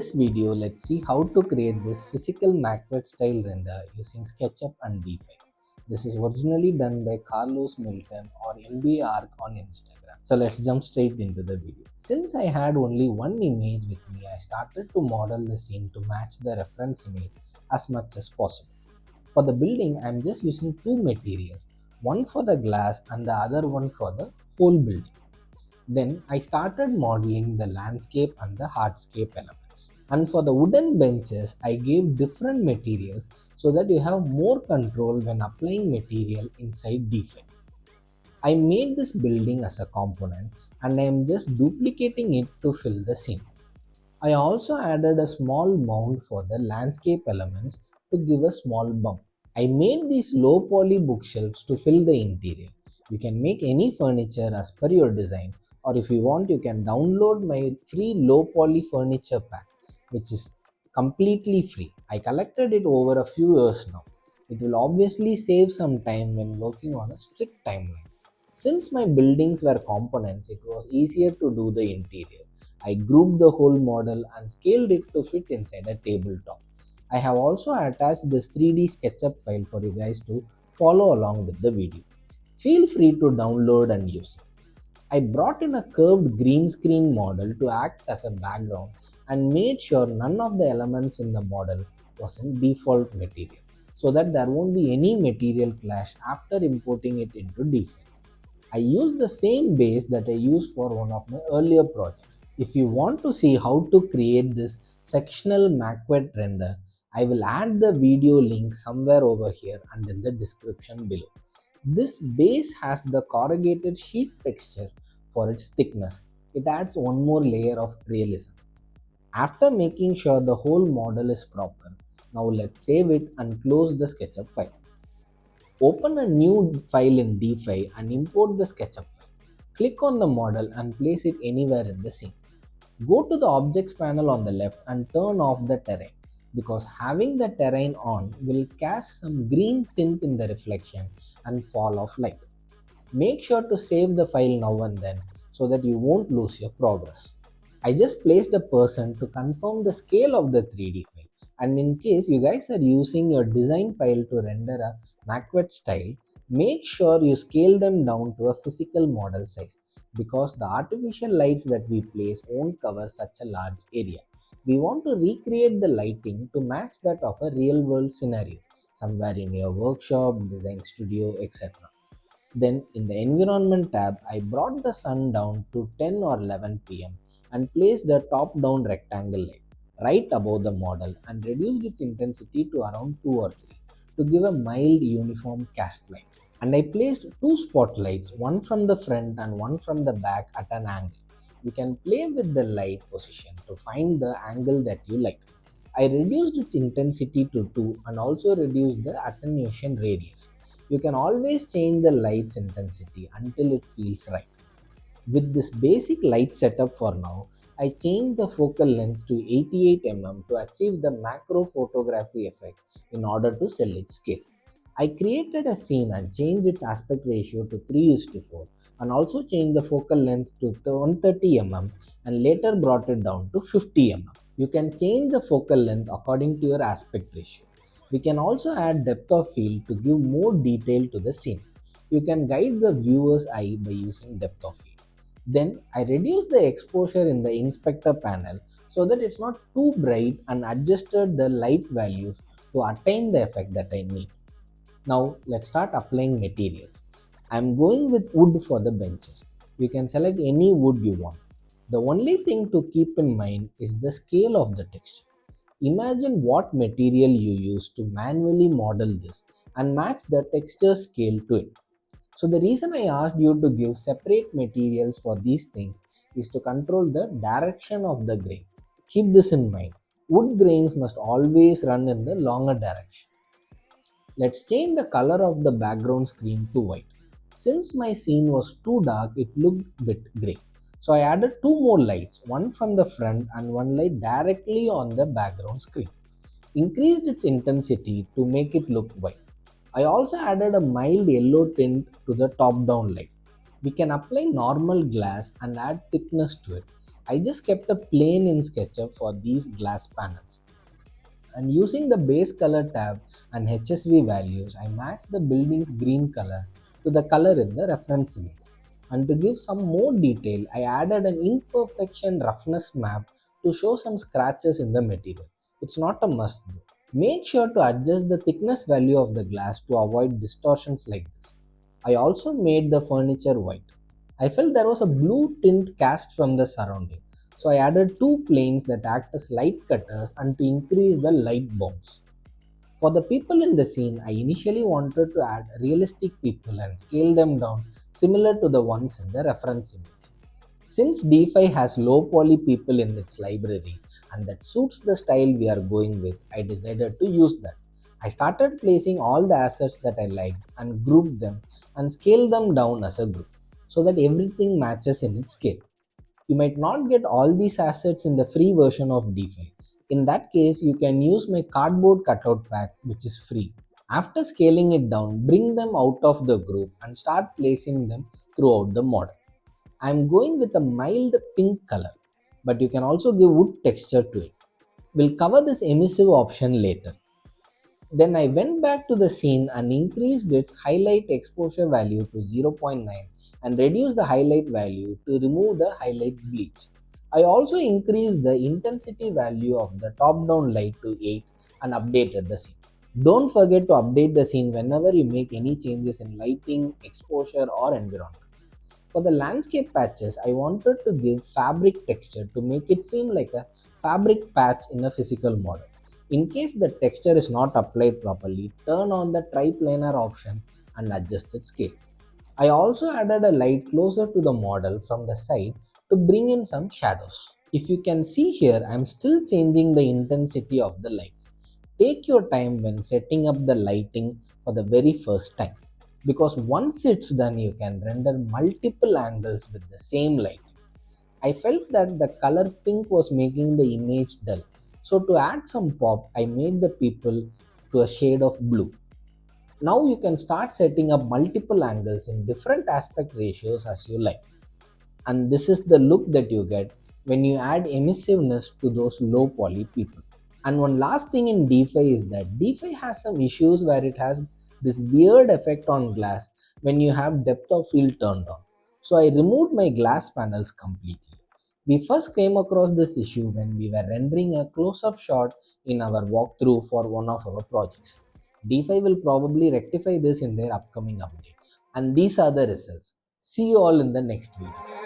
this video, let's see how to create this physical Maquette style render using SketchUp and DeFi. This is originally done by Carlos Milton or NBA Arc on Instagram. So let's jump straight into the video. Since I had only one image with me, I started to model the scene to match the reference image as much as possible. For the building, I'm just using two materials, one for the glass and the other one for the whole building. Then I started modeling the landscape and the hardscape elements. And for the wooden benches, I gave different materials so that you have more control when applying material inside DeFi. I made this building as a component and I am just duplicating it to fill the scene. I also added a small mound for the landscape elements to give a small bump. I made these low poly bookshelves to fill the interior. You can make any furniture as per your design, or if you want, you can download my free low poly furniture pack, which is completely free. I collected it over a few years now. It will obviously save some time when working on a strict timeline. Since my buildings were components, it was easier to do the interior. I grouped the whole model and scaled it to fit inside a tabletop. I have also attached this 3D SketchUp file for you guys to follow along with the video. Feel free to download and use it. I brought in a curved green screen model to act as a background and made sure none of the elements in the model was in default material so that there won't be any material clash after importing it into DeFi. I use the same base that I used for one of my earlier projects. If you want to see how to create this sectional Maquette render, I will add the video link somewhere over here and in the description below. This base has the corrugated sheet texture for its thickness. It adds one more layer of realism. After making sure the whole model is proper, now let's save it and close the SketchUp file. Open a new file in DeFi and import the SketchUp file. Click on the model and place it anywhere in the scene. Go to the objects panel on the left and turn off the terrain, because having the terrain on will cast some green tint in the reflection and fall of light. Make sure to save the file now and then so that you won't lose your progress. I just placed a person to confirm the scale of the 3D file, and in case you guys are using your design file to render a Maquette style, make sure you scale them down to a physical model size, because the artificial lights that we place won't cover such a large area. We want to recreate the lighting to match that of a real world scenario, somewhere in your workshop, design studio, etc. Then in the environment tab, I brought the sun down to 10 or 11 pm and placed the top down rectangle light right above the model and reduced its intensity to around 2 or 3 to give a mild uniform cast light. And I placed two spotlights, one from the front and one from the back at an angle. You can play with the light position to find the angle that you like. I reduced its intensity to 2 and also reduced the attenuation radius. You can always change the light's intensity until it feels right. With this basic light setup for now, I changed the focal length to 88 mm to achieve the macro photography effect in order to sell its scale. I created a scene and changed its aspect ratio to 3:4 and also changed the focal length to 130 mm and later brought it down to 50 mm. You can change the focal length according to your aspect ratio. We can also add depth of field to give more detail to the scene. You can guide the viewer's eye by using depth of field. Then I reduced the exposure in the inspector panel so that it's not too bright and adjusted the light values to attain the effect that I need. Now let's start applying materials. I'm going with wood for the benches. You can select any wood you want. The only thing to keep in mind is the scale of the texture. Imagine what material you use to manually model this and match the texture scale to it. So the reason I asked you to give separate materials for these things is to control the direction of the grain. Keep this in mind. Wood grains must always run in the longer direction. Let's change the color of the background screen to white. Since my scene was too dark, it looked a bit grey. So I added two more lights, one from the front and one light directly on the background screen. Increased its intensity to make it look white. I also added a mild yellow tint to the top down light. We can apply normal glass and add thickness to it. I just kept a plane in SketchUp for these glass panels. And using the base color tab and HSV values, I matched the building's green color to the color in the reference image. And to give some more detail, I added an imperfection roughness map to show some scratches in the material. It's not a must though. Make sure to adjust the thickness value of the glass to avoid distortions like this. I also made the furniture white. I felt there was a blue tint cast from the surrounding, so I added two planes that act as light cutters and to increase the light bounce. For the people in the scene, I initially wanted to add realistic people and scale them down similar to the ones in the reference image. Since DeFi has low poly people in its library and that suits the style we are going with, I decided to use that. I started placing all the assets that I liked and grouped them and scaled them down as a group so that everything matches in its scale. You might not get all these assets in the free version of DeFi. In that case, you can use my cardboard cutout pack, which is free. After scaling it down, bring them out of the group and start placing them throughout the model. I am going with a mild pink color, but you can also give wood texture to it. We'll cover this emissive option later. Then I went back to the scene and increased its highlight exposure value to 0.9 and reduced the highlight value to remove the highlight bleach. I also increased the intensity value of the top down light to 8 and updated the scene. Don't forget to update the scene whenever you make any changes in lighting, exposure, or environment. For the landscape patches, I wanted to give fabric texture to make it seem like a fabric patch in a physical model. In case the texture is not applied properly, turn on the triplanar option and adjust its scale. I also added a light closer to the model from the side to bring in some shadows. If you can see here, I am still changing the intensity of the lights. Take your time when setting up the lighting for the very first time, because once it's done, you can render multiple angles with the same light. I felt that the color pink was making the image dull. So to add some pop, I made the people to a shade of blue. Now you can start setting up multiple angles in different aspect ratios as you like. And this is the look that you get when you add emissiveness to those low poly people. And one last thing in DeFi is that DeFi has some issues where it has this weird effect on glass when you have depth of field turned on. So I removed my glass panels completely. We first came across this issue when we were rendering a close-up shot in our walkthrough for one of our projects. DeFi will probably rectify this in their upcoming updates. And these are the results. See you all in the next video.